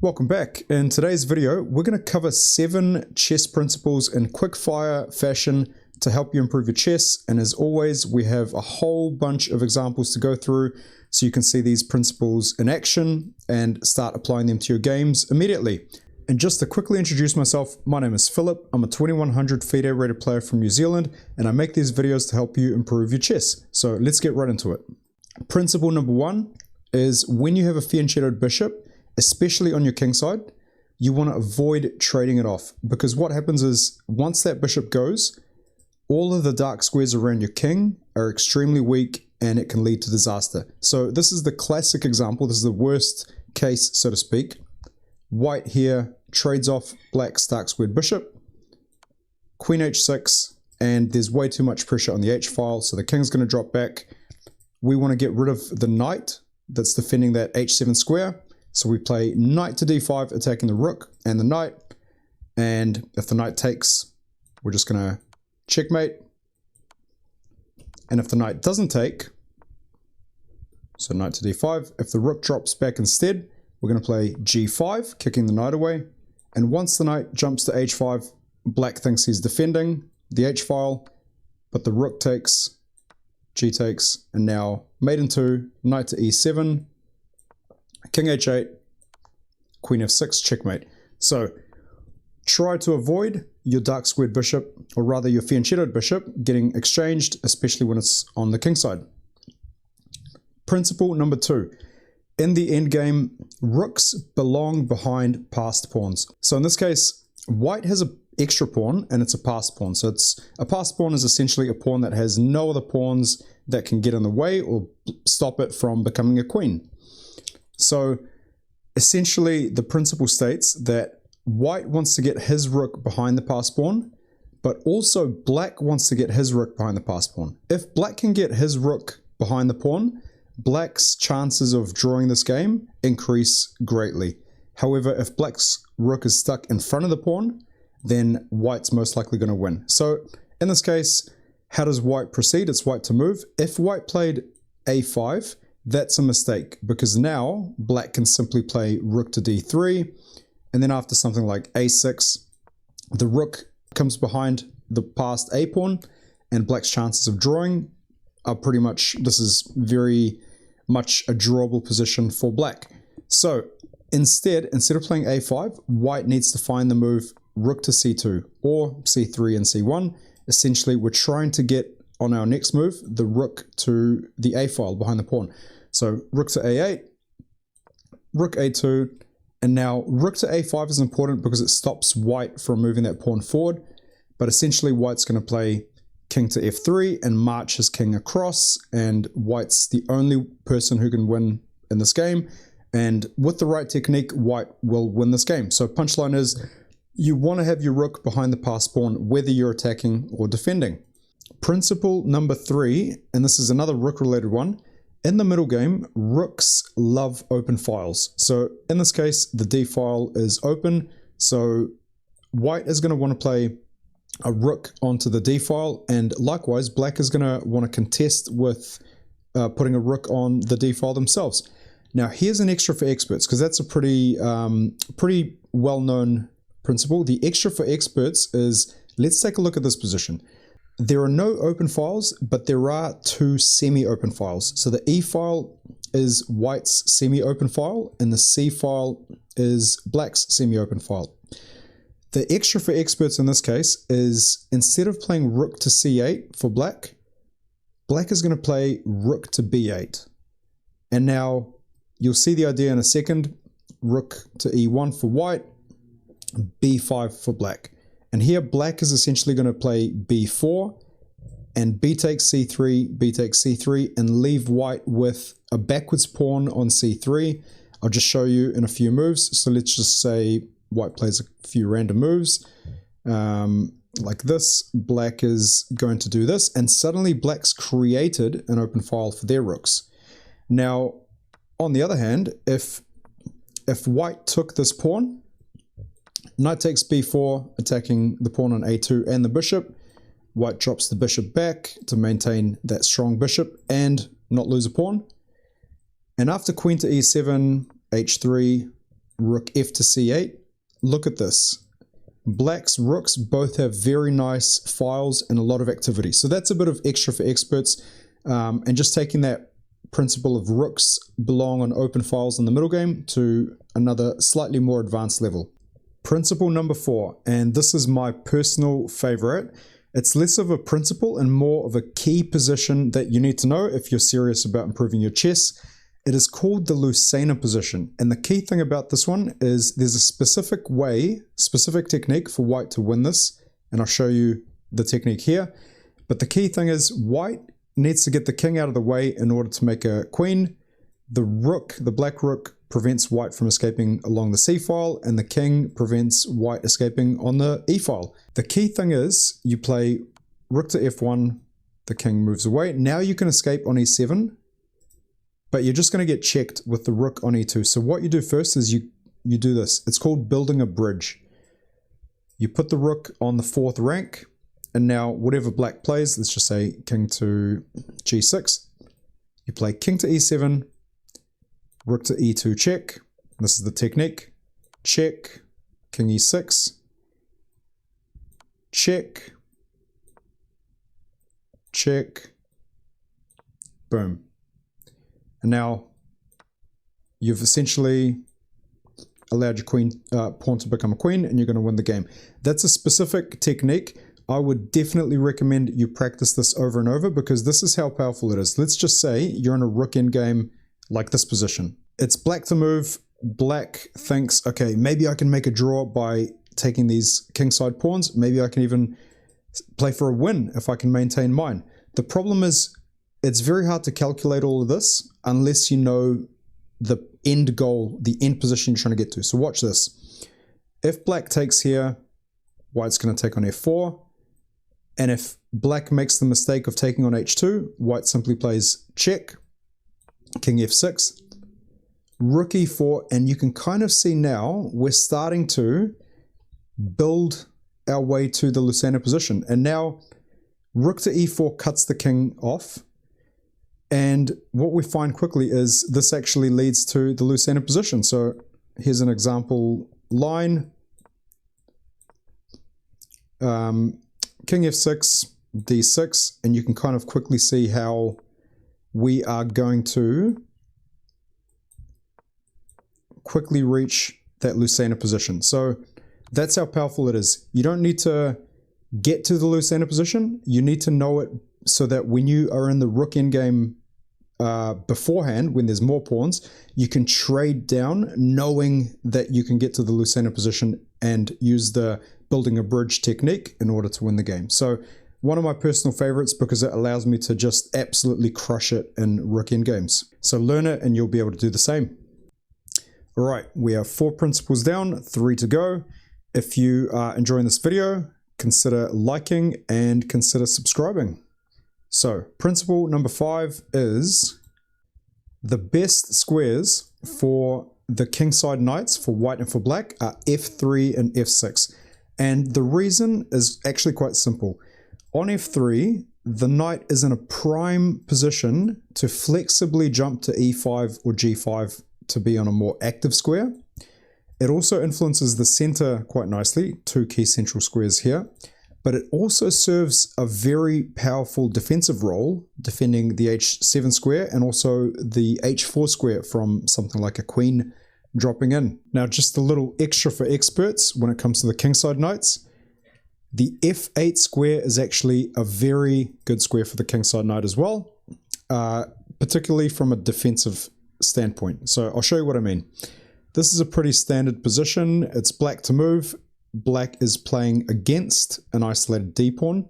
Welcome back. In today's video, we're going to cover 7 chess principles in quick fire fashion to help you improve your chess. And as always, we have a whole bunch of examples to go through so you can see these principles in action and start applying them to your games immediately. And just to quickly introduce myself, my name is Philip. I'm a 2100 FIDE rated player from New Zealand, and I make these videos to help you improve your chess. So let's get right into it. Principle number 1 is when you have a fianchettoed bishop, especially on your king side, you want to avoid trading it off, because what happens is once that bishop goes, all of the dark squares around your king are extremely weak and it can lead to disaster. So this is the classic example. This is the worst case, so to speak. White here trades off black's dark squared bishop, queen h6, and there's way too much pressure on the h-file, so the king's going to drop back. We want to get rid of the knight that's defending that h7 square. So we play knight to d5, attacking the rook and the knight. And if the knight takes, we're just going to checkmate. And if the knight doesn't take, so knight to d5, if the rook drops back instead, we're going to play g5, kicking the knight away. And once the knight jumps to h5, black thinks he's defending the h-file, but the rook takes, g takes, and now mate in 2, knight to e7, king h8, queen f6, checkmate. So try to avoid your dark squared bishop, or rather your fianchettoed bishop, getting exchanged, especially when it's on the king side. Principle number 2. In the endgame, rooks belong behind passed pawns. So in this case, white has an extra pawn and it's a passed pawn. So a passed pawn is essentially a pawn that has no other pawns that can get in the way or stop it from becoming a queen. So essentially the principle states that white wants to get his rook behind the passed pawn, but also black wants to get his rook behind the passed pawn. If black can get his rook behind the pawn, black's chances of drawing this game increase greatly. However, if black's rook is stuck in front of the pawn, then white's most likely going to win. So in this case, how does white proceed? It's white to move. If white played a5, that's a mistake, because now black can simply play rook to d3, and then after something like a6, the rook comes behind the passed a pawn, and black's chances of drawing are pretty much, this is very much a drawable position for black. So instead of playing a5, white needs to find the move rook to c2 or c3 and c1. Essentially, we're trying to get on our next move the rook to the a-file behind the pawn. So rook to a8, rook a2, and now rook to a5 is important because it stops white from moving that pawn forward. But essentially white's going to play king to f3 and march his king across, and white's the only person who can win in this game. And with the right technique, white will win this game. So punchline is, you want to have your rook behind the passed pawn whether you're attacking or defending. Principle number 3, and this is another rook related one. In the middle game, rooks love open files. So in this case, the d file is open. So white is going to want to play a rook onto the d file, and likewise, black is going to want to contest with putting a rook on the d file themselves. Now, here's an extra for experts, because that's a pretty well-known principle. The extra for experts is, let's take a look at this position. There are no open files, but there are 2 semi-open files. So the E file is white's semi-open file, and the C file is black's semi-open file. The extra for experts in this case is, instead of playing rook to c8 for black, black is going to play rook to b8. And now you'll see the idea in a second. Rook to e1 for white, b5 for black. And here black is essentially going to play b4 and b takes c3, b takes c3, and leave white with a backwards pawn on c3. I'll just show you in a few moves. So let's just say white plays a few random moves like this. Black is going to do this, and suddenly black's created an open file for their rooks. Now, on the other hand, if white took this pawn, knight takes b4, attacking the pawn on a2 and the bishop. White drops the bishop back to maintain that strong bishop and not lose a pawn. And after queen to e7, h3, rook f to c8. Look at this. Black's rooks both have very nice files and a lot of activity. So that's a bit of extra for experts. And just taking that principle of rooks belong on open files in the middle game to another slightly more advanced level. Principle number 4, and this is my personal favorite. It's less of a principle and more of a key position that you need to know if you're serious about improving your chess. It is called the Lucena position, and the key thing about this one is there's a specific technique for white to win this, and I'll show you the technique here. But the key thing is white needs to get the king out of the way in order to make a queen. The rook, the black rook, prevents white from escaping along the c file, and the king prevents white escaping on the e file. The key thing is you play rook to f1, the king moves away. Now you can escape on e7, but you're just going to get checked with the rook on e2. So what you do first is you do this. It's called building a bridge. You put the rook on the 4th rank, and now whatever black plays, let's just say king to g6, you play king to e7, rook to e2 check. This is the technique. Check, king e6, check, check, boom. And now you've essentially allowed your pawn to become a queen, and you're going to win the game. That's a specific technique. I would definitely recommend you practice this over and over because this is how powerful it is. Let's just say you're in a rook endgame like this position. It's black to move. Black thinks, okay, maybe I can make a draw by taking these kingside pawns. Maybe I can even play for a win if I can maintain mine. The problem is it's very hard to calculate all of this unless you know the end goal, the end position you're trying to get to. So watch this. If black takes here, white's going to take on f4. And if black makes the mistake of taking on h2, white simply plays check, king f6, rook e4, and you can kind of see now we're starting to build our way to the Lucena position. And now rook to e4 cuts the king off. And what we find quickly is this actually leads to the Lucena position. So here's an example line. King f6, d6, and you can kind of quickly see how we are going to quickly reach that Lucena position. So that's how powerful it is. You don't need to get to the Lucena position. You need to know it so that when you are in the rook endgame beforehand, when there's more pawns, you can trade down knowing that you can get to the Lucena position and use the building a bridge technique in order to win the game. So one of my personal favorites because it allows me to just absolutely crush it in rook endgames. So learn it and you'll be able to do the same. All right, we have 4 principles down, 3 to go. If you are enjoying this video, consider liking and consider subscribing. So principle number 5 is the best squares for the kingside knights for white and for black are f3 and f6. And the reason is actually quite simple. On f3, the knight is in a prime position to flexibly jump to e5 or g5 to be on a more active square. It also influences the center quite nicely, 2 key central squares here, but it also serves a very powerful defensive role, defending the h7 square and also the h4 square from something like a queen dropping in. Now, just a little extra for experts when it comes to the kingside knights. The f8 square is actually a very good square for the kingside knight as well, particularly from a defensive standpoint. So I'll show you what I mean. This is a pretty standard position. It's black to move. Black is playing against an isolated d-pawn.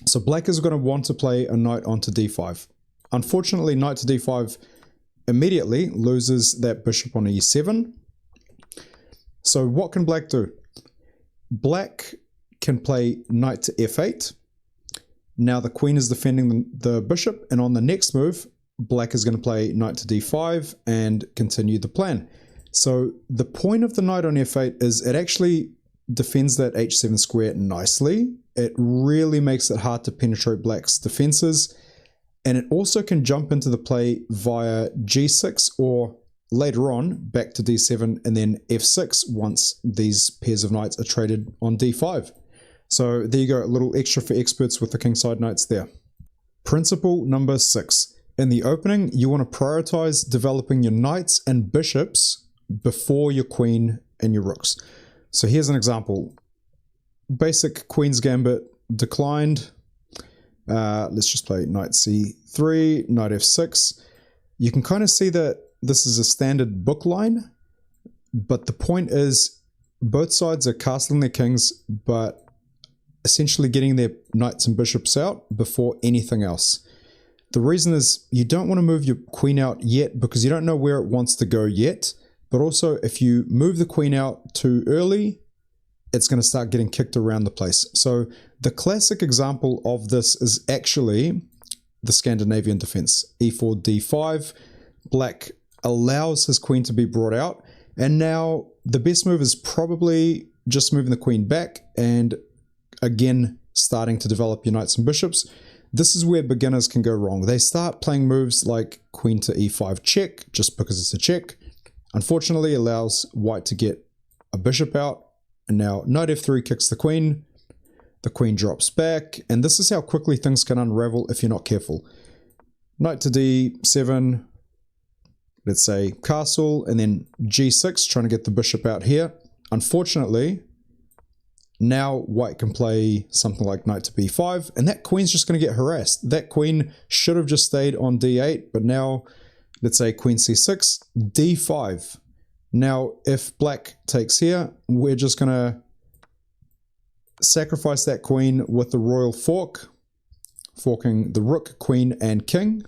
So black is going to want to play a knight onto d5. Unfortunately, knight to d5 immediately loses that bishop on e7. So what can black do? Black can play knight to f8. Now the queen is defending the bishop, and on the next move, black is going to play knight to d5 and continue the plan. So the point of the knight on f8 is it actually defends that h7 square nicely. It really makes it hard to penetrate black's defenses. And it also can jump into the play via g6 or later on back to d7, and then f6 once these pairs of knights are traded on d5. So there you go, a little extra for experts with the kingside knights there. Principle number 6. In the opening, you want to prioritize developing your knights and bishops before your queen and your rooks. So here's an example. Basic queen's gambit declined. Let's just play knight c3, knight f6. You can kind of see that this is a standard book line, but the point is both sides are castling their kings, but essentially getting their knights and bishops out before anything else. The reason is you don't want to move your queen out yet because you don't know where it wants to go yet, but also if you move the queen out too early, it's going to start getting kicked around the place. So the classic example of this is actually the Scandinavian defense. e4, d5, black allows his queen to be brought out, and now the best move is probably just moving the queen back and again starting to develop your knights and bishops. This is where beginners can go wrong. They start playing moves like queen to e5 check just because it's a check. Unfortunately, allows white to get a bishop out, and now knight f3 kicks the queen drops back, and this is how quickly things can unravel if you're not careful. Knight to d7, let's say castle, and then g6, trying to get the bishop out here. Unfortunately, now white can play something like knight to b5, and that queen's just going to get harassed. That queen should have just stayed on d8, but now, let's say queen c6, d5. Now, if black takes here, we're just going to sacrifice that queen with the royal fork, forking the rook, queen, and king.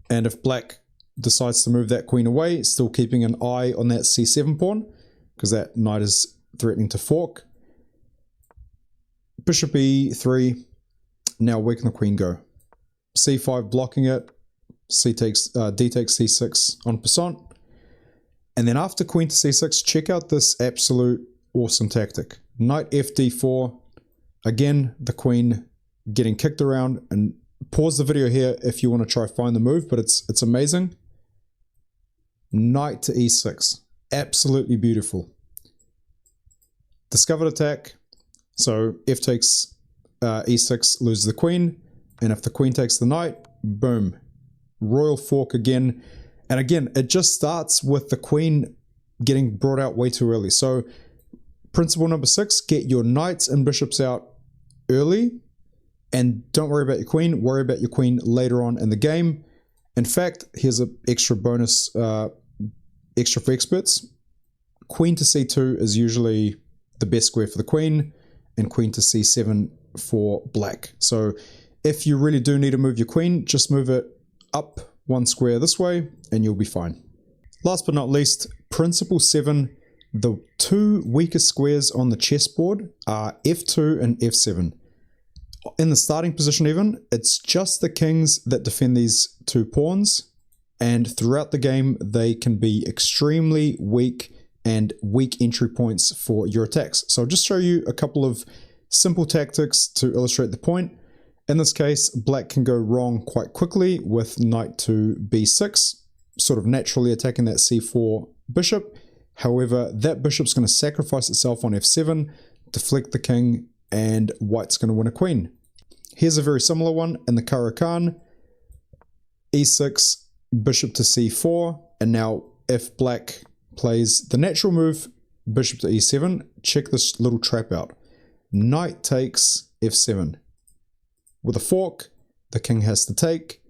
And if black decides to move that queen away, still keeping an eye on that c7 pawn, because that knight is threatening to fork. Bishop e3. Now where can the queen go? c5 blocking it. D takes c6 en passant. And then after queen to c6, check out this absolute awesome tactic. Knight f d4. Again, the queen getting kicked around, and pause the video here if you want to try find the move, but it's amazing. Knight to e6. Absolutely beautiful. Discovered attack. So f takes e6, loses the queen, and if the queen takes the knight, boom. Royal fork again. And again, it just starts with the queen getting brought out way too early. So principle number 6, get your knights and bishops out early, and don't worry about your queen. Worry about your queen later on in the game. In fact, here's an extra bonus, extra for experts. Queen to c2 is usually the best square for the queen, and queen to c7 for black. So if you really do need to move your queen, just move it up one square this way and you'll be fine. Last but not least, principle 7, the two weakest squares on the chessboard are f2 and f7. In the starting position even, it's just the kings that defend these two pawns, and throughout the game they can be extremely weak and weak entry points for your attacks. So I'll just show you a couple of simple tactics to illustrate the point. In this case, black can go wrong quite quickly with knight to b6, sort of naturally attacking that c4 bishop. However, that bishop's going to sacrifice itself on f7, deflect the king, and white's going to win a queen. Here's a very similar one in the Caro-Kann. e6, bishop to c4, and now if black plays the natural move, bishop to e7, check this little trap out. Knight takes f7. With a fork, the king has to take.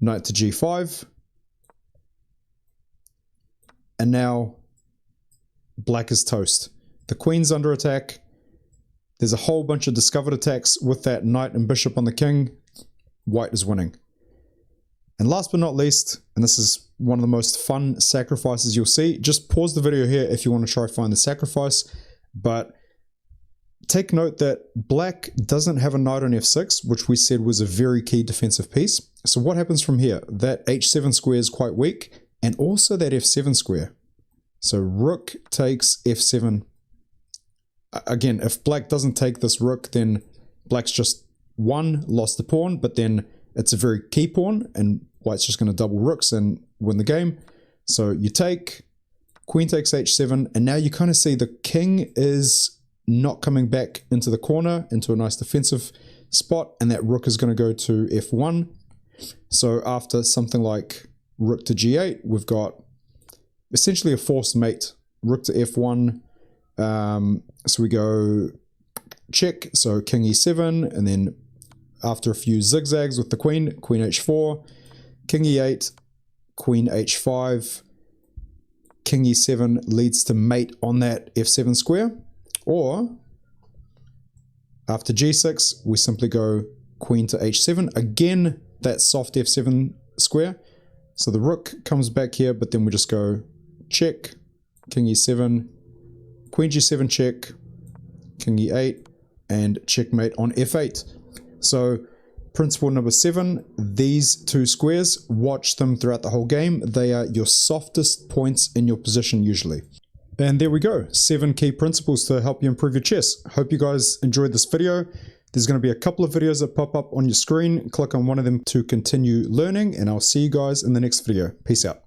Knight to g5. And now black is toast. The queen's under attack. There's a whole bunch of discovered attacks with that knight and bishop on the king. White is winning. And last but not least, and this is one of the most fun sacrifices you'll see, just pause the video here if you want to try find the sacrifice, but take note that black doesn't have a knight on f6, which we said was a very key defensive piece. So what happens from here? That h7 square is quite weak, and also that f7 square. So rook takes f7. Again, if black doesn't take this rook, then black's just lost the pawn, but then it's a very key pawn, and white's just going to double rooks and win the game. So you take, queen takes h7, and now you kind of see the king is not coming back into the corner, into a nice defensive spot, and that rook is going to go to f1. So after something like rook to g8, we've got essentially a forced mate. Rook to f1, so we go check, so king e7, and then after a few zigzags with the queen, queen h4, king e8, queen h5, king e7 leads to mate on that f7 square, or after g6, we simply go queen to h7, again that soft f7 square, so the rook comes back here, but then we just go check, king e7, queen g7 check, king e8, and checkmate on f8. So principle number 7, these two squares, watch them throughout the whole game. They are your softest points in your position usually. And there we go, 7 key principles to help you improve your chess. Hope you guys enjoyed this video. There's going to be a couple of videos that pop up on your screen. Click on one of them to continue learning, and I'll see you guys in the next video. Peace out.